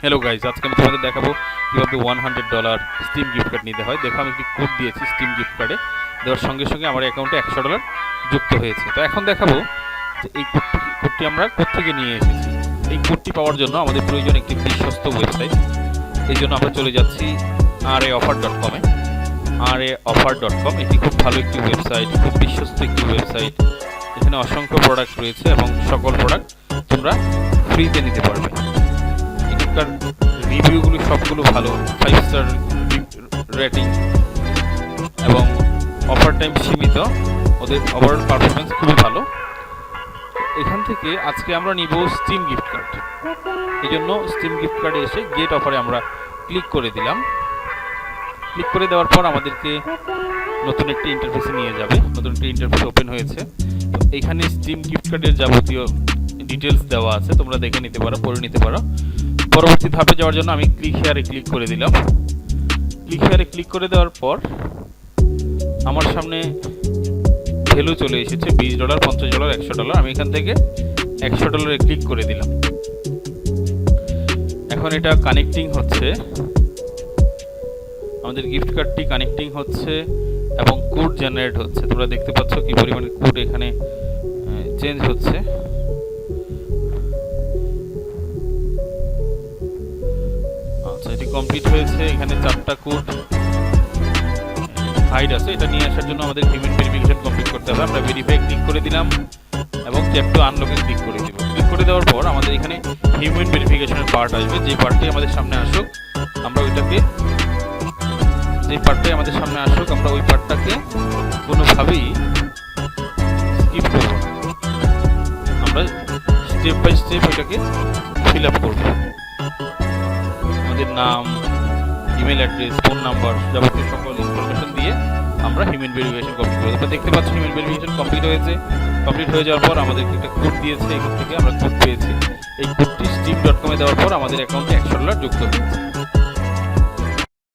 Hello guys, আজকে আমি তোমাদের দেখাবো কীভাবে $100 স্টিম গিফট কার্ড নিতে হয়। দেখো, আমি একটি কোড দিয়েছি স্টিম গিফট কার্ডে, দেওয়ার সঙ্গে সঙ্গে আমার অ্যাকাউন্টে $100 যুক্ত হয়েছে। তো এখন দেখাবো যে এই কোডটি আমরা কোত্থেকে নিয়ে এসেছি। এই কোডটি পাওয়ার জন্য আমাদের প্রয়োজন একটি বিশ্বস্ত ওয়েবসাইট। এই জন্য আমরা চলে যাচ্ছি raoffer.com-এ। raoffer.com এটি খুব ভালো একটি ওয়েবসাইট, খুব বিশ্বস্ত একটি ওয়েবসাইট। এখানে অসংখ্য প্রোডাক্ট রয়েছে এবং সকল প্রোডাক্ট তোমরা ফ্রিতে নিতে পারবে। এখানকার রিভিউগুলো সবগুলো ভালো, 5 স্টার রেটিং এবং অফার টাইম সীমিত। ওদের ওভারঅল পারফরমেন্স খুবই ভালো। এখান থেকে আজকে আমরা নিব স্টিম গিফট কার্ড। এই জন্য স্টিম গিফট কার্ডে এসে গেট অফারে আমরা ক্লিক করে দিলাম। ক্লিক করে দেওয়ার পর আমাদেরকে নতুন একটি ইন্টারফেসে নিয়ে যাবে। নতুন একটি ইন্টারফেস ওপেন হয়েছে। তো এইখানে স্টিম গিফট কার্ডের যাবতীয় ডিটেলস দেওয়া আছে, তোমরা দেখে নিতে পারো, পড়ে নিতে পারো। পরবর্তী ধাপে যাওয়ার জন্য আমি ক্লিক হেয়ারে ক্লিক করে দিলাম। ক্লিক হেয়ারে ক্লিক করে দেওয়ার পর আমার সামনে ভ্যালু চলে এসেছে $20, $50, $100। আমি এখান থেকে $100 ক্লিক করে দিলাম। এখন এটা কানেক্টিং হচ্ছে, আমাদের গিফট কার্ডটি কানেক্টিং হচ্ছে এবং কোড জেনারেট হচ্ছে। তোমরা দেখতে পাচ্ছ কি পরিমাণে কোড এখানে চেঞ্জ হচ্ছে। আচ্ছা, এটি কমপ্লিট হয়েছে। এখানে 4টা কোড হাইড আছে, এটা নিয়ে আসার জন্য আমাদের হিউম্যান ভেরিফিকেশন কমপ্লিট করতে হবে। আমরা ভেরিফাই ক্লিক করে দিলাম এবং ট্যাপ টু আনলকে ক্লিক করে দিব। ক্লিক করে দেওয়ার পর আমাদের এখানে হিউম্যান ভেরিফিকেশনের পার্ট আসবে। যে পার্টটি আমাদের সামনে আসুক আমরা ওইটাকে, যে পার্টটাই আমাদের সামনে আসুক আমরা ওই পার্টটাকে কোনোভাবেই স্কিপ করব না। আমরা স্টেপ বাই স্টেপ ওইটাকে ফিল আপ করব। আমাদের নাম, ইমেল অ্যাড্রেস, ফোন নাম্বার, যাবতীয় সকল ইনফরমেশন দিয়ে আমরা হিউম্যান ভেরিফিকেশন কমপ্লিট করব। তোমরা দেখতে পাচ্ছ হিউম্যান ভেরিফিকেশন কমপ্লিট হয়েছে। কমপ্লিট হয়ে যাওয়ার পর আমাদেরকে একটা কোড দিয়েছে, এখান থেকে আমরা কোড পেয়েছি। এই কোডটি steam.com-এ দেওয়ার পর আমাদের অ্যাকাউন্টে $100 যুক্ত হয়েছে।